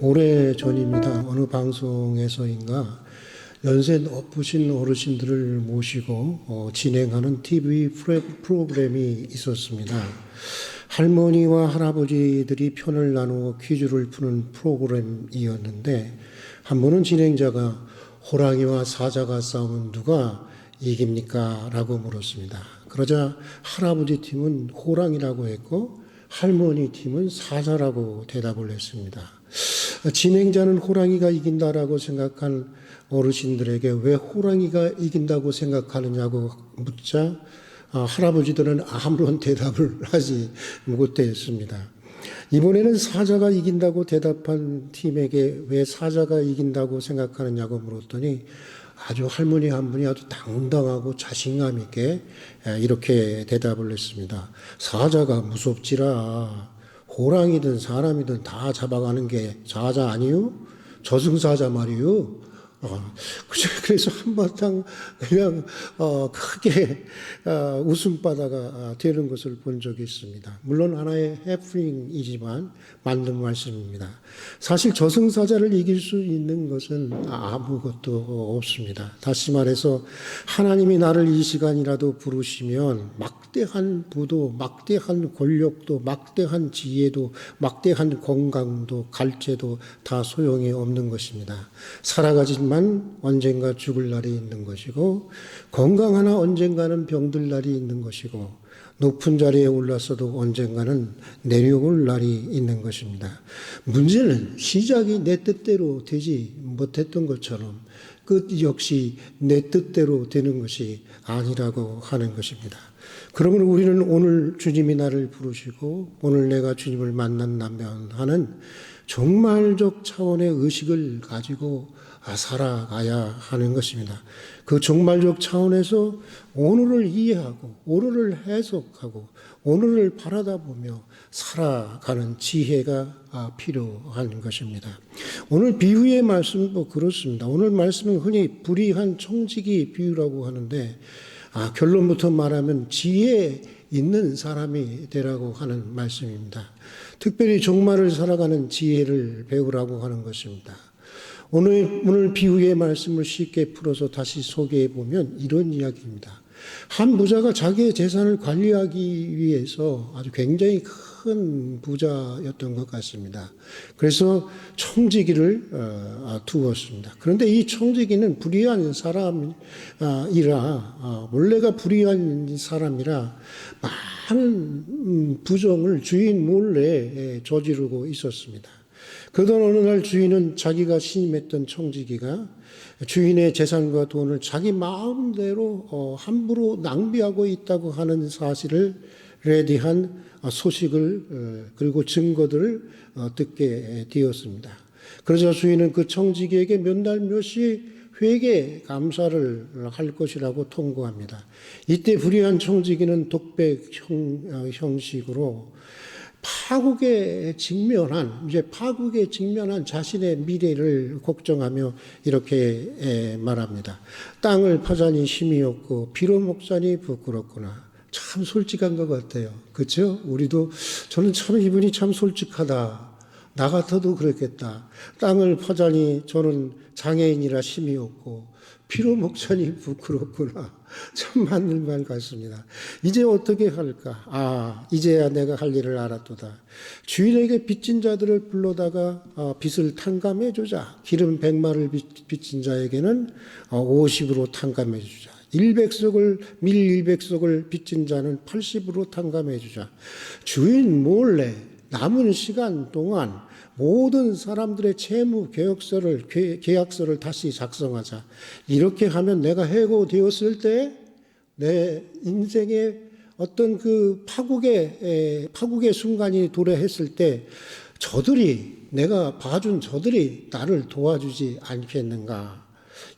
오래전입니다. 어느 방송에서인가 연세 높으신 어르신들을 모시고 진행하는 TV 프로그램이 있었습니다. 할머니와 할아버지들이 편을 나누어 퀴즈를 푸는 프로그램이었는데 한 번은 진행자가 호랑이와 사자가 싸우면 누가 이깁니까? 라고 물었습니다. 그러자 할아버지 팀은 호랑이라고 했고 할머니 팀은 사자라고 대답을 했습니다. 진행자는 호랑이가 이긴다라고 생각한 어르신들에게 왜 호랑이가 이긴다고 생각하느냐고 묻자 할아버지들은 아무런 대답을 하지 못했습니다. 이번에는 사자가 이긴다고 대답한 팀에게 왜 사자가 이긴다고 생각하느냐고 물었더니 아주 할머니 한 분이 아주 당당하고 자신감 있게 이렇게 대답을 했습니다. 사자가 무섭지라. 호랑이든 사람이든 다 잡아가는 게 사자 아니요? 저승사자 말이요. 그래서 한바탕 그냥 크게 웃음바다가 되는 것을 본 적이 있습니다. 물론 하나의 해프닝이지만 맞는 말씀입니다. 사실 저승사자를 이길 수 있는 것은 아무것도 없습니다. 다시 말해서 하나님이 나를 이 시간이라도 부르시면 막대한 부도, 막대한 권력도, 막대한 지혜도, 막대한 건강도, 갈채도 다 소용이 없는 것입니다. 살아가지만 언젠가 죽을 날이 있는 것이고 건강하나 언젠가는 병들 날이 있는 것이고 높은 자리에 올랐어도 언젠가는 내려올 날이 있는 것입니다. 문제는 시작이 내 뜻대로 되지 못했던 것처럼 끝 역시 내 뜻대로 되는 것이 아니라고 하는 것입니다. 그러면 우리는 오늘 주님이 나를 부르시고 오늘 내가 주님을 만난다면 하는 종말적 차원의 의식을 가지고 살아가야 하는 것입니다. 그 종말적 차원에서 오늘을 이해하고 오늘을 해석하고 오늘을 바라다보며 살아가는 지혜가 필요한 것입니다. 오늘 비유의 말씀도 그렇습니다. 오늘 말씀은 흔히 불의한 청지기 비유라고 하는데 결론부터 말하면 지혜 있는 사람이 되라고 하는 말씀입니다. 특별히 종말을 살아가는 지혜를 배우라고 하는 것입니다. 오늘 비유의 말씀을 쉽게 풀어서 다시 소개해 보면 이런 이야기입니다. 한 부자가 자기의 재산을 관리하기 위해서 아주 굉장히 큰 부자였던 것 같습니다. 그래서 청지기를 두었습니다. 그런데 이 청지기는 불의한 사람이라 원래가 불의한 사람이라 많은 부정을 주인 몰래 저지르고 있었습니다. 그러던 어느 날 주인은 자기가 신임했던 청지기가 주인의 재산과 돈을 자기 마음대로 함부로 낭비하고 있다고 하는 사실을 대한 소식을 그리고 증거들을 듣게 되었습니다. 그러자 주인은 그 청지기에게 몇 날 몇 시 회계 감사를 할 것이라고 통고합니다. 이때 불의한 청지기는 독백 형식으로 파국에 직면한 자신의 미래를 걱정하며 이렇게 말합니다. 땅을 파자니 힘이 없고 비로 먹자니 부끄럽구나. 참 솔직한 것 같아요. 그렇죠? 저는 참 이분이 참 솔직하다. 나 같아도 그렇겠다. 땅을 파자니 저는 장애인이라 힘이 없고 피로 먹자니 부끄럽구나. 참 맞는 말 같습니다. 이제 어떻게 할까? 이제야 내가 할 일을 알았도다. 주인에게 빚진 자들을 불러다가 빚을 탕감해 주자. 기름 100마를 빚진 자에게는 50으로 탕감해 주자. 밀 100석을 빚진 자는 80으로 탕감해 주자. 주인 몰래 남은 시간 동안 모든 사람들의 채무 계약서를 다시 작성하자. 이렇게 하면 내가 해고되었을 때 내 인생의 어떤 그 파국의 순간이 도래했을 때 내가 봐준 저들이 나를 도와주지 않겠는가.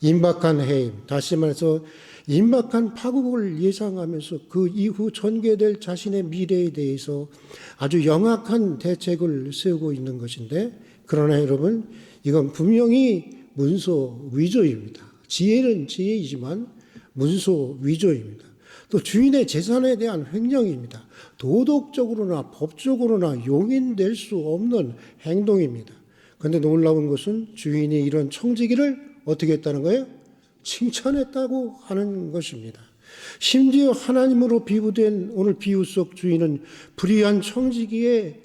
임박한 해임, 다시 말해서 임박한 파국을 예상하면서 그 이후 전개될 자신의 미래에 대해서 아주 영악한 대책을 세우고 있는 것인데, 그러나 여러분, 이건 분명히 문서 위조입니다. 지혜는 지혜이지만 문서 위조입니다. 또 주인의 재산에 대한 횡령입니다. 도덕적으로나 법적으로나 용인될 수 없는 행동입니다. 그런데 놀라운 것은 주인이 이런 청지기를 어떻게 했다는 거예요? 칭찬했다고 하는 것입니다. 심지어 하나님으로 비유된 오늘 비유 속 주인은 불의한 청지기의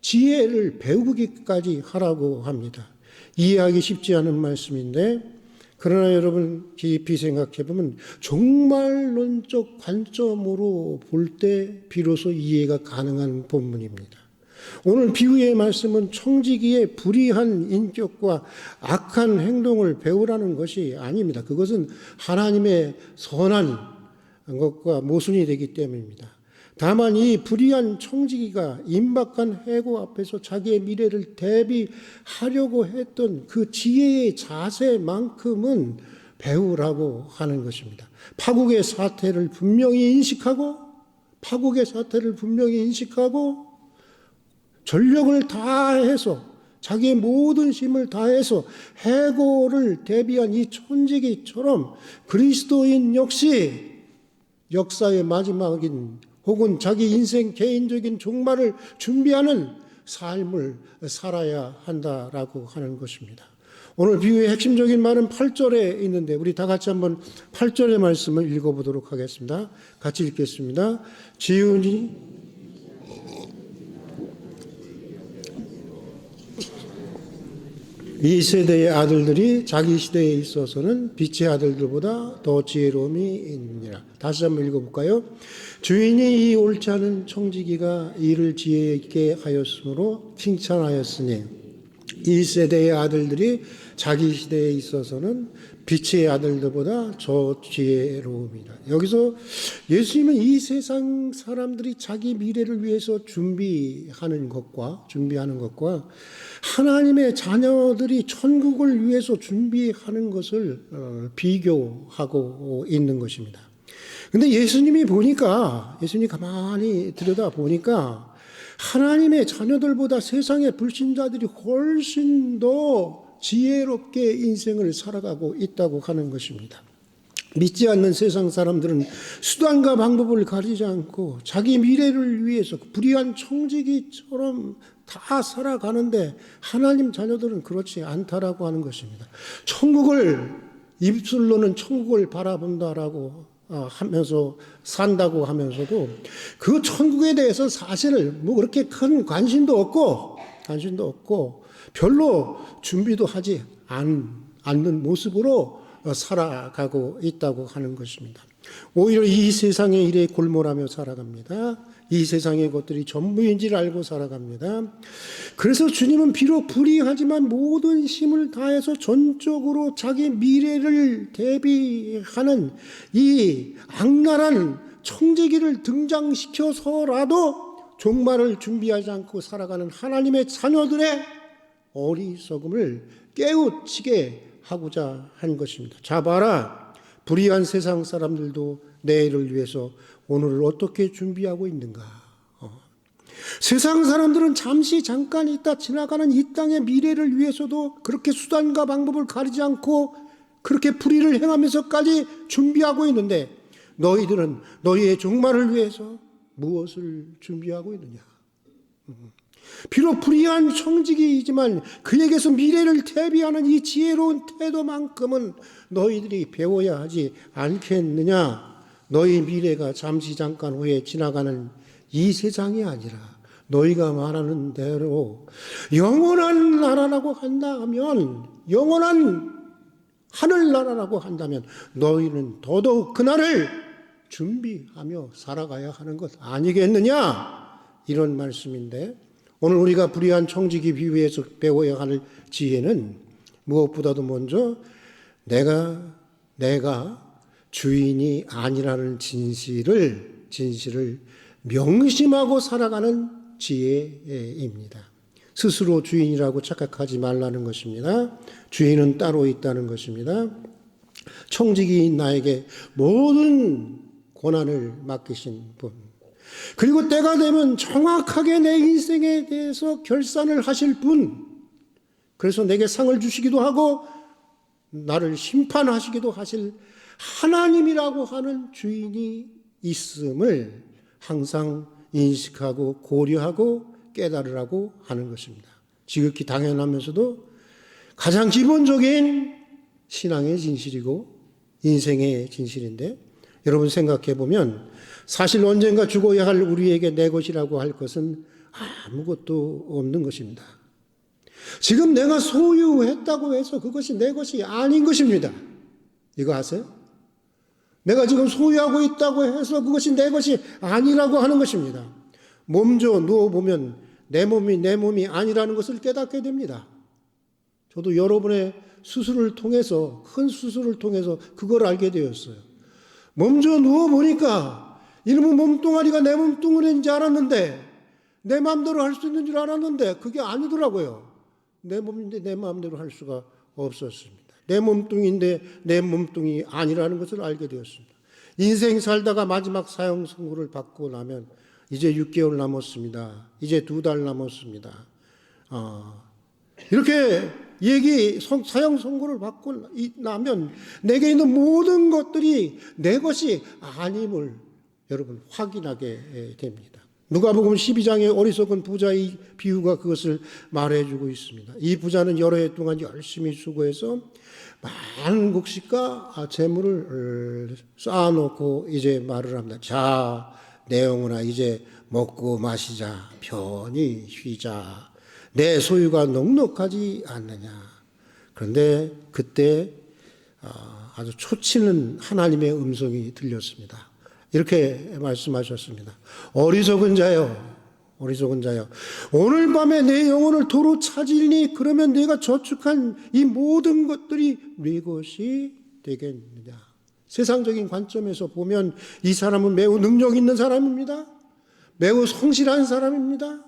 지혜를 배우기까지 하라고 합니다. 이해하기 쉽지 않은 말씀인데, 그러나 여러분 깊이 생각해 보면 종말론적 관점으로 볼 때 비로소 이해가 가능한 본문입니다. 오늘 비유의 말씀은 청지기의 불의한 인격과 악한 행동을 배우라는 것이 아닙니다. 그것은 하나님의 선한 것과 모순이 되기 때문입니다. 다만 이 불의한 청지기가 임박한 해고 앞에서 자기의 미래를 대비하려고 했던 그 지혜의 자세만큼은 배우라고 하는 것입니다. 파국의 사태를 분명히 인식하고 전력을 다해서 자기의 모든 힘을 다해서 해고를 대비한 이 청지기처럼 그리스도인 역시 역사의 마지막인 혹은 자기 인생 개인적인 종말을 준비하는 삶을 살아야 한다라고 하는 것입니다. 오늘 비유의 핵심적인 말은 8절에 있는데 우리 다 같이 한번 8절의 말씀을 읽어보도록 하겠습니다. 같이 읽겠습니다. 지훈이 이 세대의 아들들이 자기 시대에 있어서는 빛의 아들들보다 더 지혜로움이 있느니라. 다시 한번 읽어볼까요? 주인이 이 옳지 않은 청지기가 이를 지혜 있게 하였으므로 칭찬하였으니 이 세대의 아들들이 자기 시대에 있어서는 빛의 아들들보다 더 지혜로움이라. 여기서 예수님은 이 세상 사람들이 자기 미래를 위해서 준비하는 것과 하나님의 자녀들이 천국을 위해서 준비하는 것을 비교하고 있는 것입니다. 근데 예수님이 가만히 들여다보니까 하나님의 자녀들보다 세상의 불신자들이 훨씬 더 지혜롭게 인생을 살아가고 있다고 하는 것입니다. 믿지 않는 세상 사람들은 수단과 방법을 가리지 않고 자기 미래를 위해서 불의한 청지기처럼 다 살아가는데 하나님 자녀들은 그렇지 않다라고 하는 것입니다. 입술로는 천국을 바라본다라고 하면서 산다고 하면서도 그 천국에 대해서 사실 그렇게 큰 관심도 없고 별로 준비도 하지 않는 모습으로 살아가고 있다고 하는 것입니다. 오히려 이 세상의 일에 골몰하며 살아갑니다. 이 세상의 것들이 전부인지를 알고 살아갑니다. 그래서 주님은 비록 불의하지만 모든 힘을 다해서 전적으로 자기 미래를 대비하는 이 악랄한 청지기를 등장시켜서라도 종말을 준비하지 않고 살아가는 하나님의 자녀들의 어리석음을 깨우치게 하고자 한 것입니다. 자 봐라, 불의한 세상 사람들도 내일을 위해서 오늘을 어떻게 준비하고 있는가. 세상 사람들은 잠깐 있다 지나가는 이 땅의 미래를 위해서도 그렇게 수단과 방법을 가리지 않고 그렇게 불의를 행하면서까지 준비하고 있는데 너희들은 너희의 종말을 위해서 무엇을 준비하고 있느냐. 비록 불의한 청지기이지만 그에게서 미래를 대비하는 이 지혜로운 태도만큼은 너희들이 배워야 하지 않겠느냐. 너희 미래가 잠깐 후에 지나가는 이 세상이 아니라 너희가 말하는 대로 영원한 나라라고 한다면, 영원한 하늘나라라고 한다면 너희는 더더욱 그날을 준비하며 살아가야 하는 것 아니겠느냐. 이런 말씀인데 오늘 우리가 불의한 청지기 비유에서 배워야 할 지혜는 무엇보다도 먼저 내가 주인이 아니라는 진실을 명심하고 살아가는 지혜입니다. 스스로 주인이라고 착각하지 말라는 것입니다. 주인은 따로 있다는 것입니다. 청지기인 나에게 모든 권한을 맡기신 분, 그리고 때가 되면 정확하게 내 인생에 대해서 결산을 하실 분, 그래서 내게 상을 주시기도 하고 나를 심판하시기도 하실 하나님이라고 하는 주인이 있음을 항상 인식하고 고려하고 깨달으라고 하는 것입니다. 지극히 당연하면서도 가장 기본적인 신앙의 진실이고 인생의 진실인데, 여러분 생각해 보면 사실 언젠가 죽어야 할 우리에게 내 것이라고 할 것은 아무것도 없는 것입니다. 지금 내가 소유했다고 해서 그것이 내 것이 아닌 것입니다. 이거 아세요? 내가 지금 소유하고 있다고 해서 그것이 내 것이 아니라고 하는 것입니다. 몸져 누워보면 내 몸이 아니라는 것을 깨닫게 됩니다. 저도 여러분의 수술을 통해서, 큰 수술을 통해서 그걸 알게 되었어요. 몸져 누워보니까 이놈의 몸뚱아리가 내 몸뚱아리인 줄 알았는데, 내 마음대로 할 수 있는 줄 알았는데 그게 아니더라고요. 내 몸인데 내 마음대로 할 수가 없었습니다. 내 몸뚱인데 내 몸뚱이 아니라는 것을 알게 되었습니다. 인생 살다가 마지막 사형 선고를 받고 나면 이제 6개월 남았습니다. 이제 2달 남았습니다. 이렇게 사형 선고를 받고 나면 내게 있는 모든 것들이 내 것이 아님을 여러분 확인하게 됩니다. 누가복음 12장의 어리석은 부자의 비유가 그것을 말해주고 있습니다. 이 부자는 여러 해 동안 열심히 수고해서 많은 곡식과 재물을 쌓아놓고 이제 말을 합니다. 자, 내 영혼아 이제 먹고 마시자, 편히 쉬자. 내 소유가 넉넉하지 않느냐. 그런데 그때 아주 초치는 하나님의 음성이 들렸습니다. 이렇게 말씀하셨습니다. 어리석은 자여, 어리석은 자여, 오늘 밤에 내 영혼을 도로 찾으리니 그러면 내가 저축한 이 모든 것들이 네 것이 되겠느냐. 세상적인 관점에서 보면 이 사람은 매우 능력 있는 사람입니다. 매우 성실한 사람입니다.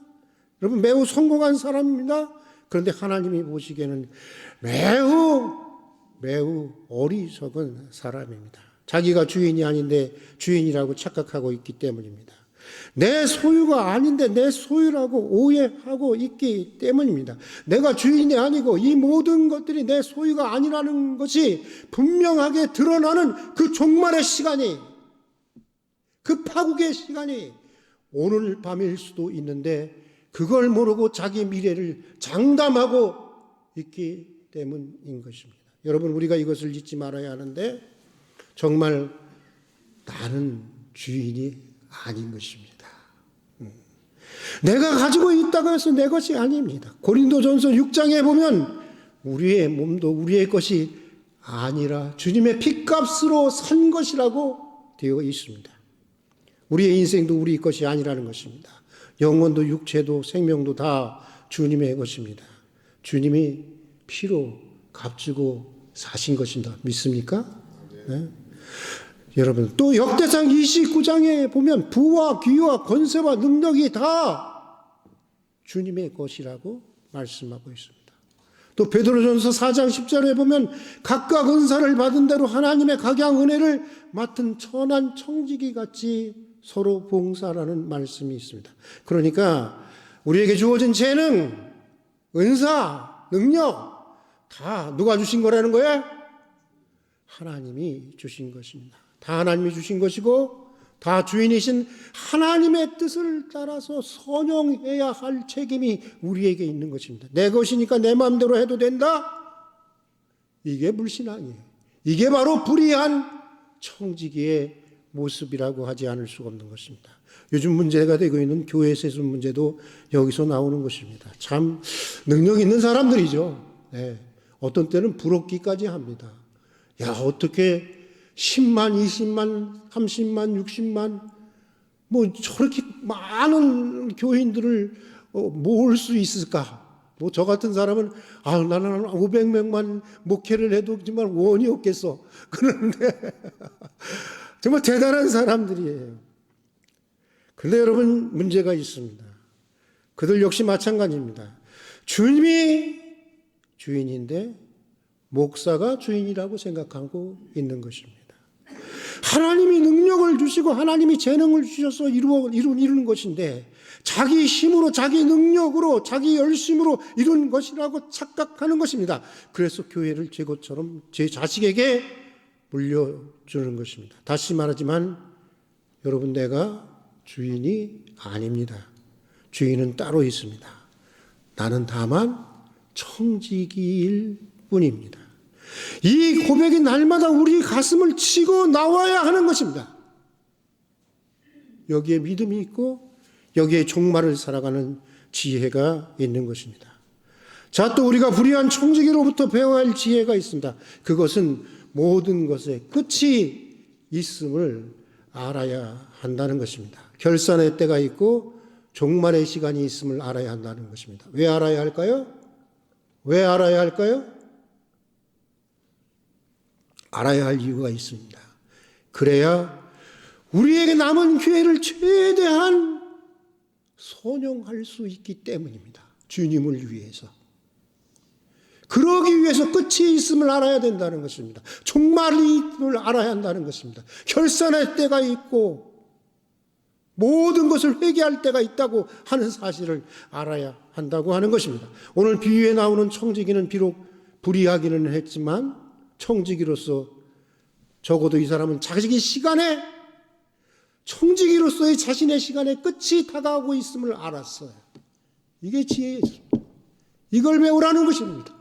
여러분, 매우 성공한 사람입니다. 그런데 하나님이 보시기에는 매우 어리석은 사람입니다. 자기가 주인이 아닌데 주인이라고 착각하고 있기 때문입니다. 내 소유가 아닌데 내 소유라고 오해하고 있기 때문입니다. 내가 주인이 아니고 이 모든 것들이 내 소유가 아니라는 것이 분명하게 드러나는 그 종말의 시간이, 그 파국의 시간이 오늘 밤일 수도 있는데 그걸 모르고 자기 미래를 장담하고 있기 때문인 것입니다. 여러분, 우리가 이것을 잊지 말아야 하는데 정말 나는 주인이 아닌 것입니다. 내가 가지고 있다고 해서 내 것이 아닙니다. 고린도전서 6장에 보면 우리의 몸도 우리의 것이 아니라 주님의 핏값으로 산 것이라고 되어 있습니다. 우리의 인생도 우리 것이 아니라는 것입니다. 영혼도 육체도 생명도 다 주님의 것입니다. 주님이 피로 값주고 사신 것입니다. 믿습니까? 네. 여러분, 또 역대상 29장에 보면 부와 귀와 권세와 능력이 다 주님의 것이라고 말씀하고 있습니다. 또 베드로전서 4장 10절에 보면 각각 은사를 받은 대로 하나님의 각양 은혜를 맡은 천한 청지기 같이 서로 봉사라는 말씀이 있습니다. 그러니까 우리에게 주어진 재능, 은사, 능력 다 누가 주신 거라는 거예요? 하나님이 주신 것입니다. 다 하나님이 주신 것이고 다 주인이신 하나님의 뜻을 따라서 선용해야 할 책임이 우리에게 있는 것입니다. 내 것이니까 내 마음대로 해도 된다? 이게 불신앙이에요. 이게 바로 불의한 청지기의 모습이라고 하지 않을 수가 없는 것입니다. 요즘 문제가 되고 있는 교회 세습 문제도 여기서 나오는 것입니다. 참 능력 있는 사람들이죠. 네. 어떤 때는 부럽기까지 합니다. 야, 어떻게 10만, 20만, 30만, 60만 뭐 저렇게 많은 교인들을 모을 수 있을까? 뭐 저 같은 사람은 나는 500명만 목회를 해도 정말 원이 없겠어. 그런데 정말 대단한 사람들이에요. 그런데 여러분, 문제가 있습니다. 그들 역시 마찬가지입니다. 주님이 주인인데 목사가 주인이라고 생각하고 있는 것입니다. 하나님이 능력을 주시고 하나님이 재능을 주셔서 이루는 것인데 자기 힘으로, 자기 능력으로, 자기 열심으로 이룬 것이라고 착각하는 것입니다. 그래서 교회를 제 것처럼 제 자식에게 물려주는 것입니다. 다시 말하지만 여러분, 내가 주인이 아닙니다. 주인은 따로 있습니다. 나는 다만 청지기일 뿐입니다. 이 고백이 날마다 우리 가슴을 치고 나와야 하는 것입니다. 여기에 믿음이 있고 여기에 종말을 살아가는 지혜가 있는 것입니다. 자, 또 우리가 불의한 청지기로부터 배워야 할 지혜가 있습니다. 그것은 모든 것에 끝이 있음을 알아야 한다는 것입니다. 결산의 때가 있고 종말의 시간이 있음을 알아야 한다는 것입니다. 왜 알아야 할까요? 왜 알아야 할까요? 알아야 할 이유가 있습니다. 그래야 우리에게 남은 기회를 최대한 선용할 수 있기 때문입니다. 주님을 위해서. 그러기 위해서 끝이 있음을 알아야 된다는 것입니다. 종말이 있음을 알아야 한다는 것입니다. 결산의 때가 있고 모든 것을 회개할 때가 있다고 하는 사실을 알아야 한다고 하는 것입니다. 오늘 비유에 나오는 청지기는 비록 불의하기는 했지만 청지기로서 적어도 이 사람은 자식의 시간에 청지기로서의 자신의 시간에 끝이 다가오고 있음을 알았어요. 이게 지혜였습니다. 이걸 배우라는 것입니다.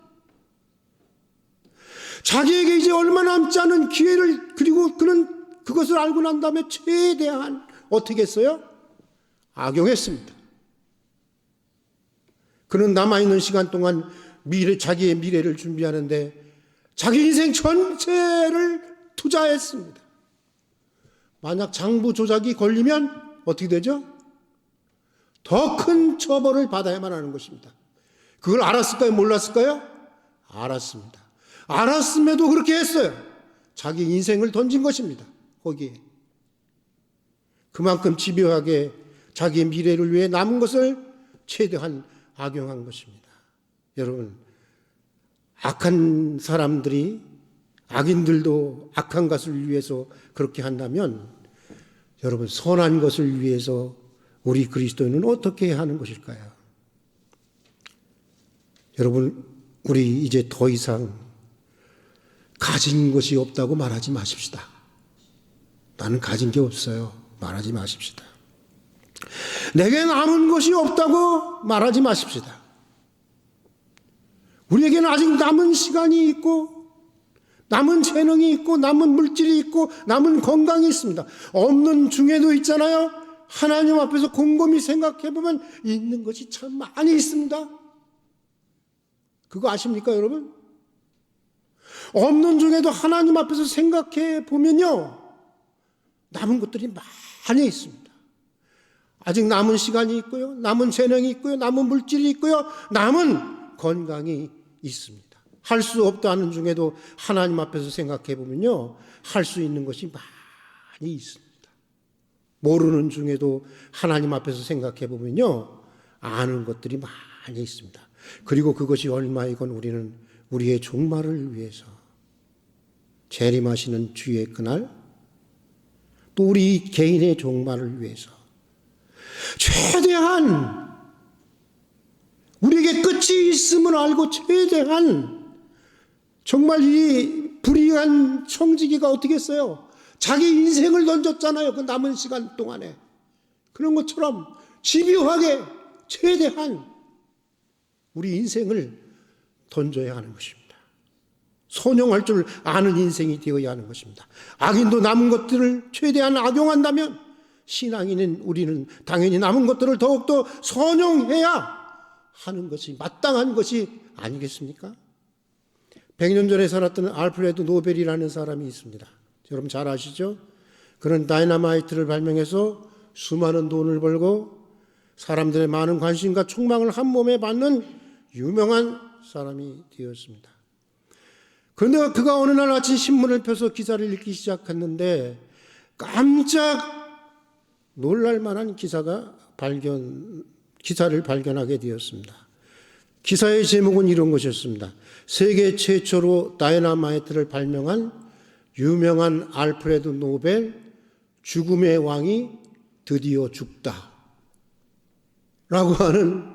자기에게 이제 얼마 남지 않은 기회를, 그리고 그는 그것을 알고 난 다음에 최대한 어떻게 했어요? 악용했습니다. 그는 남아있는 시간 동안 자기의 미래를 준비하는데 자기 인생 전체를 투자했습니다. 만약 장부 조작이 걸리면 어떻게 되죠? 더 큰 처벌을 받아야만 하는 것입니다. 그걸 알았을까요? 몰랐을까요? 알았습니다. 알았음에도 그렇게 했어요. 자기 인생을 던진 것입니다. 거기에. 그만큼 집요하게 자기의 미래를 위해 남은 것을 최대한 악용한 것입니다. 여러분, 악한 사람들이, 악인들도 악한 것을 위해서 그렇게 한다면 여러분, 선한 것을 위해서 우리 그리스도인은 어떻게 하는 것일까요? 여러분, 우리 이제 더 이상 가진 것이 없다고 말하지 마십시다. 나는 가진 게 없어요. 말하지 마십시다. 내게 남은 것이 없다고 말하지 마십시다. 우리에게는 아직 남은 시간이 있고 남은 재능이 있고 남은 물질이 있고 남은 건강이 있습니다. 없는 중에도 있잖아요. 하나님 앞에서 곰곰이 생각해보면 있는 것이 참 많이 있습니다. 그거 아십니까, 여러분? 없는 중에도 하나님 앞에서 생각해 보면요, 남은 것들이 많이 있습니다. 아직 남은 시간이 있고요, 남은 재능이 있고요, 남은 물질이 있고요, 남은 건강이 있습니다. 할 수 없다는 중에도 하나님 앞에서 생각해 보면요, 할 수 있는 것이 많이 있습니다. 모르는 중에도 하나님 앞에서 생각해 보면요, 아는 것들이 많이 있습니다. 그리고 그것이 얼마이건 우리는 우리의 종말을 위해서, 재림하시는 주의 그날, 또 우리 개인의 종말을 위해서 최대한 우리에게 끝이 있음을 알고 최대한, 정말 이 불의한 청지기가 어떻게 했어요? 자기 인생을 던졌잖아요. 그 남은 시간 동안에. 그런 것처럼 집요하게 최대한 우리 인생을 던져야 하는 것입니다. 선용할 줄 아는 인생이 되어야 하는 것입니다. 악인도 남은 것들을 최대한 악용한다면 신앙인인 우리는 당연히 남은 것들을 더욱더 선용해야 하는 것이 마땅한 것이 아니겠습니까? 100년 전에 살았던 알프레드 노벨이라는 사람이 있습니다. 여러분 잘 아시죠? 그는 다이너마이트를 발명해서 수많은 돈을 벌고 사람들의 많은 관심과 촉망을 한 몸에 받는 유명한 사람이 되었습니다. 그런데 그가 어느 날 아침 신문을 펴서 기사를 읽기 시작했는데 깜짝 놀랄 만한 기사를 발견하게 되었습니다. 기사의 제목은 이런 것이었습니다. 세계 최초로 다이너마이트를 발명한 유명한 알프레드 노벨, 죽음의 왕이 드디어 죽다 라고 하는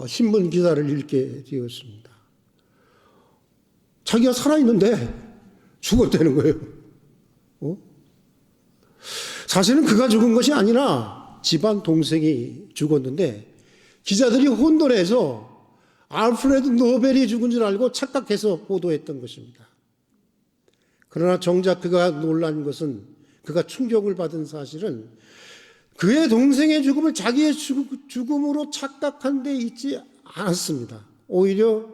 신문 기사를 읽게 되었습니다. 자기가 살아있는데 죽었다는 거예요. 사실은 그가 죽은 것이 아니라 집안 동생이 죽었는데 기자들이 혼돈해서 알프레드 노벨이 죽은 줄 알고 착각해서 보도했던 것입니다. 그러나 정작 그가 놀란 것은, 그가 충격을 받은 사실은 그의 동생의 죽음을 자기의 죽음으로 착각한 데 있지 않았습니다. 오히려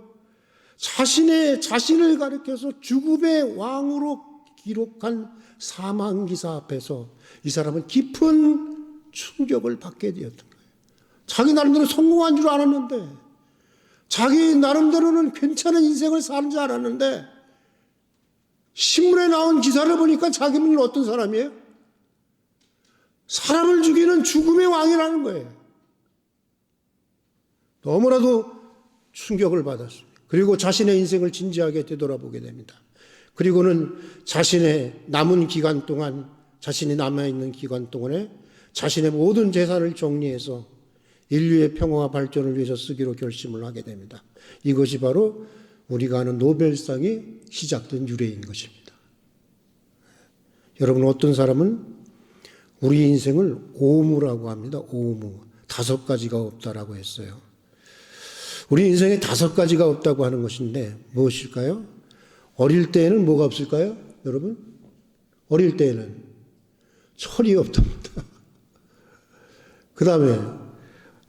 자신을 가리켜서 죽음의 왕으로 기록한 사망기사 앞에서 이 사람은 깊은 충격을 받게 되었던 거예요. 자기 나름대로 성공한 줄 알았는데, 자기 나름대로는 괜찮은 인생을 사는 줄 알았는데, 신문에 나온 기사를 보니까 자기는 어떤 사람이에요? 사람을 죽이는 죽음의 왕이라는 거예요. 너무나도 충격을 받았습니다. 그리고 자신의 인생을 진지하게 되돌아보게 됩니다. 그리고는 자신의 남은 기간 동안, 자신이 남아있는 기간 동안에 자신의 모든 재산을 정리해서 인류의 평화와 발전을 위해서 쓰기로 결심을 하게 됩니다. 이것이 바로 우리가 아는 노벨상이 시작된 유래인 것입니다. 여러분, 어떤 사람은 우리 인생을 오무라고 합니다. 오무. 5가지가 없다라고 했어요. 우리 인생에 5가지가 없다고 하는 것인데 무엇일까요? 어릴 때에는 뭐가 없을까요? 여러분? 어릴 때에는 철이 없답니다. 그 다음에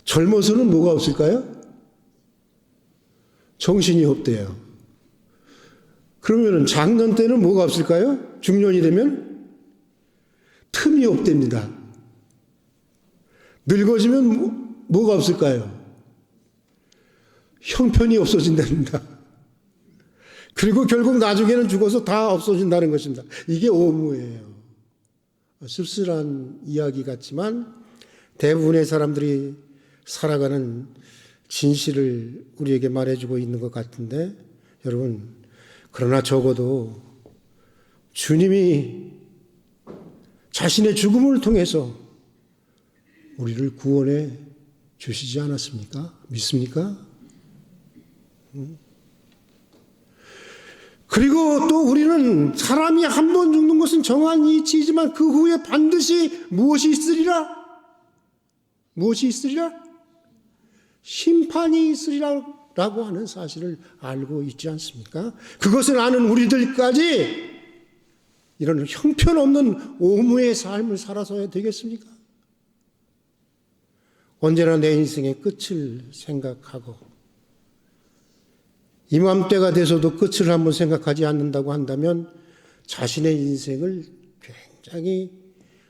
젊어서는 뭐가 없을까요? 정신이 없대요. 그러면 장년 때는 뭐가 없을까요? 중년이 되면 틈이 없답니다. 늙어지면 뭐가 없을까요? 형편이 없어진답니다. 그리고 결국 나중에는 죽어서 다 없어진다는 것입니다. 이게 오무예요. 씁쓸한 이야기 같지만 대부분의 사람들이 살아가는 진실을 우리에게 말해주고 있는 것 같은데, 여러분, 그러나 적어도 주님이 자신의 죽음을 통해서 우리를 구원해 주시지 않았습니까? 믿습니까? 그리고 또 우리는 사람이 한 번 죽는 것은 정한 이치이지만 그 후에 반드시 무엇이 있으리라? 무엇이 있으리라? 심판이 있으리라고 하는 사실을 알고 있지 않습니까? 그것을 아는 우리들까지 이런 형편없는 오무의 삶을 살아서야 되겠습니까? 언제나 내 인생의 끝을 생각하고 이맘때가 돼서도 끝을 한번 생각하지 않는다고 한다면 자신의 인생을 굉장히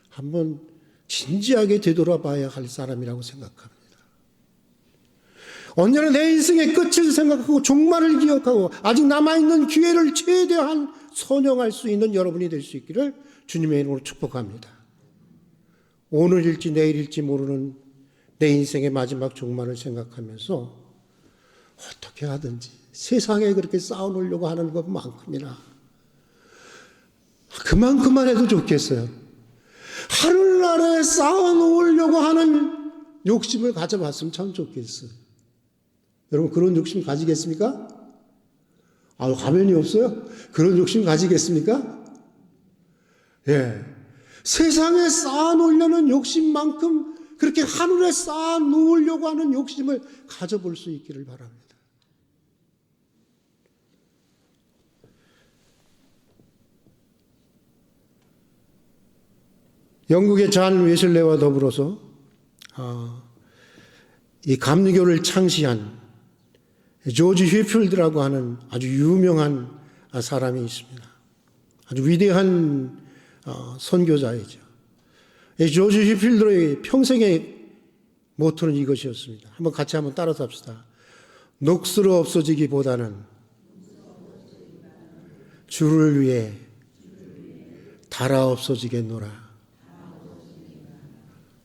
한번 진지하게 되돌아봐야 할 사람이라고 생각합니다. 언제나 내 인생의 끝을 생각하고 종말을 기억하고 아직 남아있는 기회를 최대한 선용할 수 있는 여러분이 될 수 있기를 주님의 이름으로 축복합니다. 오늘일지 내일일지 모르는 내 인생의 마지막 종말을 생각하면서 어떻게 하든지 세상에 그렇게 쌓아놓으려고 하는 것만큼이나 그만큼만 해도 좋겠어요. 하늘나라에 쌓아놓으려고 하는 욕심을 가져봤으면 참 좋겠어요. 여러분, 그런 욕심 가지겠습니까? 가면이 없어요? 그런 욕심 가지겠습니까? 예. 세상에 쌓아놓으려는 욕심만큼 그렇게 하늘에 쌓아놓으려고 하는 욕심을 가져볼 수 있기를 바랍니다. 영국의 잔 웨슬레와 더불어서 이 감리교를 창시한 조지 휘필드라고 하는 아주 유명한 사람이 있습니다. 아주 위대한 선교자이죠. 이 조지 휘필드의 평생의 모토는 이것이었습니다. 한번 같이 한번 따라서 합시다. 녹슬어 없어지기보다는 주를 위해 달아 없어지겠노라.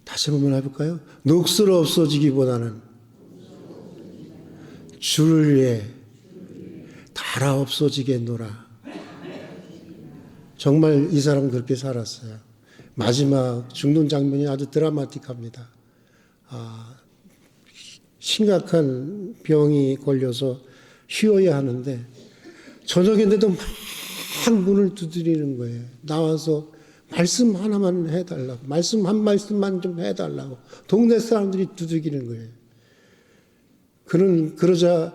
다시 한번 해볼까요? 녹슬어 없어지기보다는 주를 위해 달아 없어지겠노라. 정말 이 사람은 그렇게 살았어요. 마지막 죽는 장면이 아주 드라마틱합니다. 심각한 병이 걸려서 쉬어야 하는데 저녁인데도 막 문을 두드리는 거예요. 나와서 말씀 하나만 해달라고, 말씀 한 말씀만 좀 해달라고 동네 사람들이 두들기는 거예요. 그러자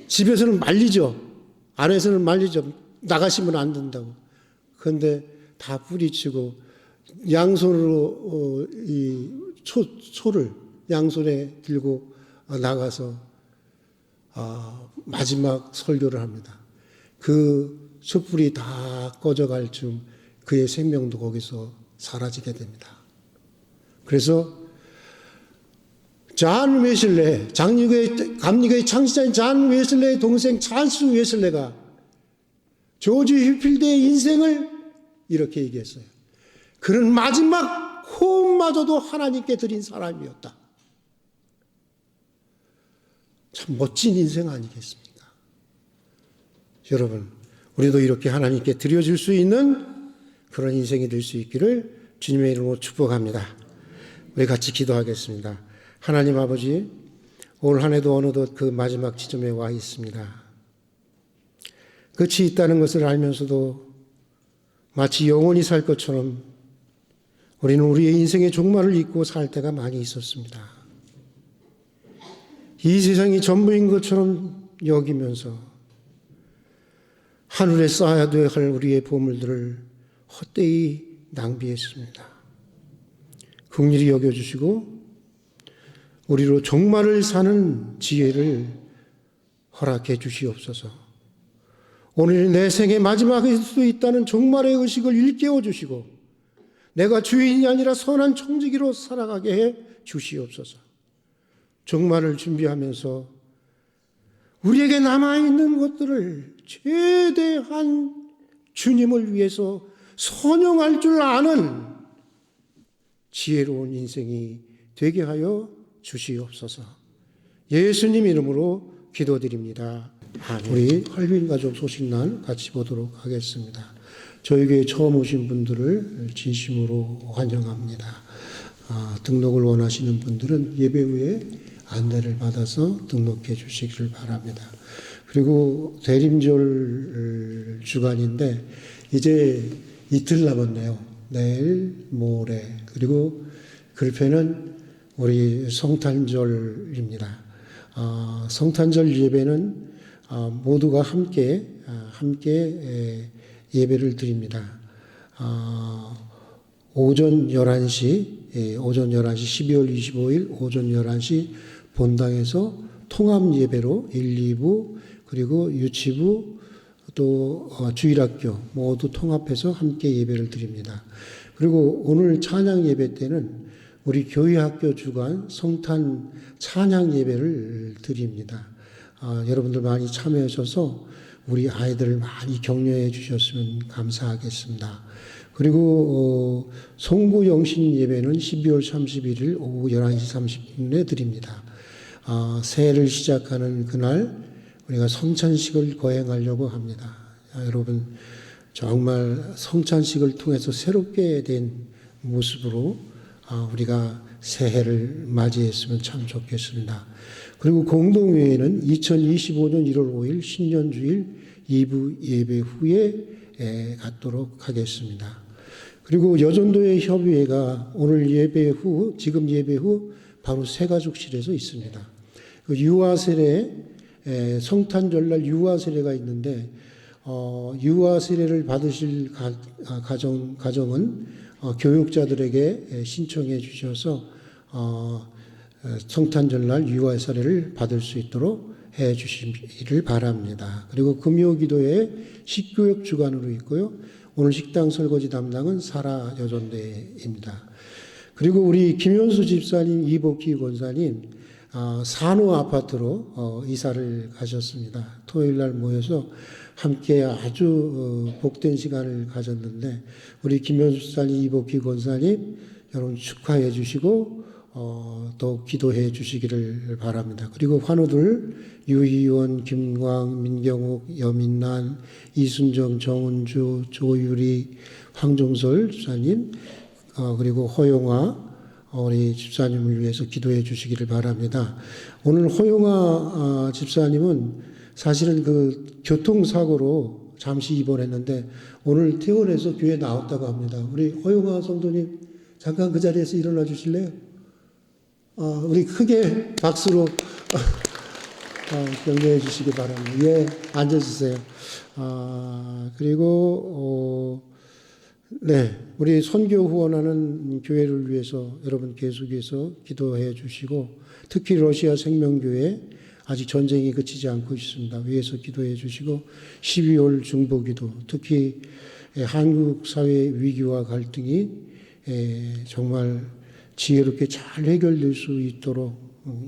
집에서는 말리죠. 안에서는 말리죠. 나가시면 안 된다고. 그런데 다 뿌리치고 양손으로 이 소를 양손에 들고 나가서 마지막 설교를 합니다. 그 촛불이 다 꺼져갈 즈음 그의 생명도 거기서 사라지게 됩니다. 그래서 잔 웨슬레, 감리교의 창시자인 잔 웨슬레의 동생 찰스 웨슬레가 조지 휘필드의 인생을 이렇게 얘기했어요. 그는 마지막 호흡마저도 하나님께 드린 사람이었다. 참 멋진 인생 아니겠습니까? 여러분, 우리도 이렇게 하나님께 드려줄 수 있는 그런 인생이 될 수 있기를 주님의 이름으로 축복합니다. 우리 같이 기도하겠습니다. 하나님 아버지, 올 한 해도 어느덧 그 마지막 지점에 와 있습니다. 끝이 있다는 것을 알면서도 마치 영원히 살 것처럼 우리는 우리의 인생의 종말을 잊고 살 때가 많이 있었습니다. 이 세상이 전부인 것처럼 여기면서 하늘에 쌓아야 할 우리의 보물들을 헛되이 낭비했습니다. 긍휼히 여겨주시고 우리로 종말을 사는 지혜를 허락해 주시옵소서. 오늘 내 생의 마지막일 수 있다는 종말의 의식을 일깨워 주시고 내가 주인이 아니라 선한 청지기로 살아가게 해 주시옵소서. 종말을 준비하면서 우리에게 남아있는 것들을 최대한 주님을 위해서 선용할 줄 아는 지혜로운 인생이 되게 하여 주시옵소서. 예수님 이름으로 기도드립니다. 우리 할빈 가족 소식난 같이 보도록 하겠습니다. 저희 교회 처음 오신 분들을 진심으로 환영합니다. 등록을 원하시는 분들은 예배 후에 안내를 받아서 등록해 주시기를 바랍니다. 그리고 대림절 주간인데 이제 이틀 남았네요. 내일, 모레. 그리고 글패는 우리 성탄절입니다. 성탄절 예배는 모두가 함께 예배를 드립니다. 오전 11시 12월 25일 오전 11시 본당에서 통합 예배로 1, 2부 그리고 유치부 또 주일학교 모두 통합해서 함께 예배를 드립니다. 그리고 오늘 찬양 예배 때는 우리 교회학교 주관 성탄 찬양 예배를 드립니다. 여러분들 많이 참여하셔서 우리 아이들을 많이 격려해 주셨으면 감사하겠습니다. 그리고 송구 영신 예배는 12월 31일 오후 11시 30분에 드립니다. 새해를 시작하는 그날 우리가 성찬식을 거행하려고 합니다. 여러분 정말 성찬식을 통해서 새롭게 된 모습으로 우리가 새해를 맞이했으면 참 좋겠습니다. 그리고 공동회의는 2025년 1월 5일 신년주일 2부 예배 후에 갖도록 하겠습니다. 그리고 여전도의 협의회가 오늘 예배 후, 지금 예배 후 바로 새가족실에서 있습니다. 그 유아세례, 성탄절날 유아세례가 있는데 유아세례를 받으실 가정은 교육자들에게 신청해 주셔서 성탄절날 유아세례를 받을 수 있도록 해 주시기를 바랍니다. 그리고 금요기도회 식교육 주간으로 있고요. 오늘 식당 설거지 담당은 사라 여전대입니다. 그리고 우리 김현수 집사님, 이복희 권사님 산호 아파트로 이사를 가셨습니다. 토요일 날 모여서 함께 아주 복된 시간을 가졌는데 우리 김현수 집사님, 이복희 권사님 여러분 축하해 주시고 또 기도해 주시기를 바랍니다. 그리고 환우들 유희원, 김광, 민경욱, 여민난, 이순정, 정은주, 조유리, 황종설 집사님 그리고 허용아 우리 집사님을 위해서 기도해 주시기를 바랍니다. 오늘 허용아 집사님은 사실은 그 교통사고로 잠시 입원했는데 오늘 퇴원해서 교회에 나왔다고 합니다. 우리 허용아 성도님 잠깐 그 자리에서 일어나 주실래요? 우리 크게 박수로 격려해 주시기 바랍니다. 예, 앉아주세요. 그리고 네, 우리 선교 후원하는 교회를 위해서 여러분 계속해서 기도해 주시고, 특히 러시아 생명교회 아직 전쟁이 그치지 않고 있습니다. 위해서 기도해 주시고, 12월 중보기도, 특히 한국 사회 위기와 갈등이 정말 지혜롭게 잘 해결될 수 있도록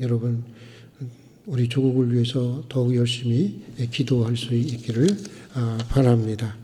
여러분 우리 조국을 위해서 더욱 열심히 기도할 수 있기를 바랍니다.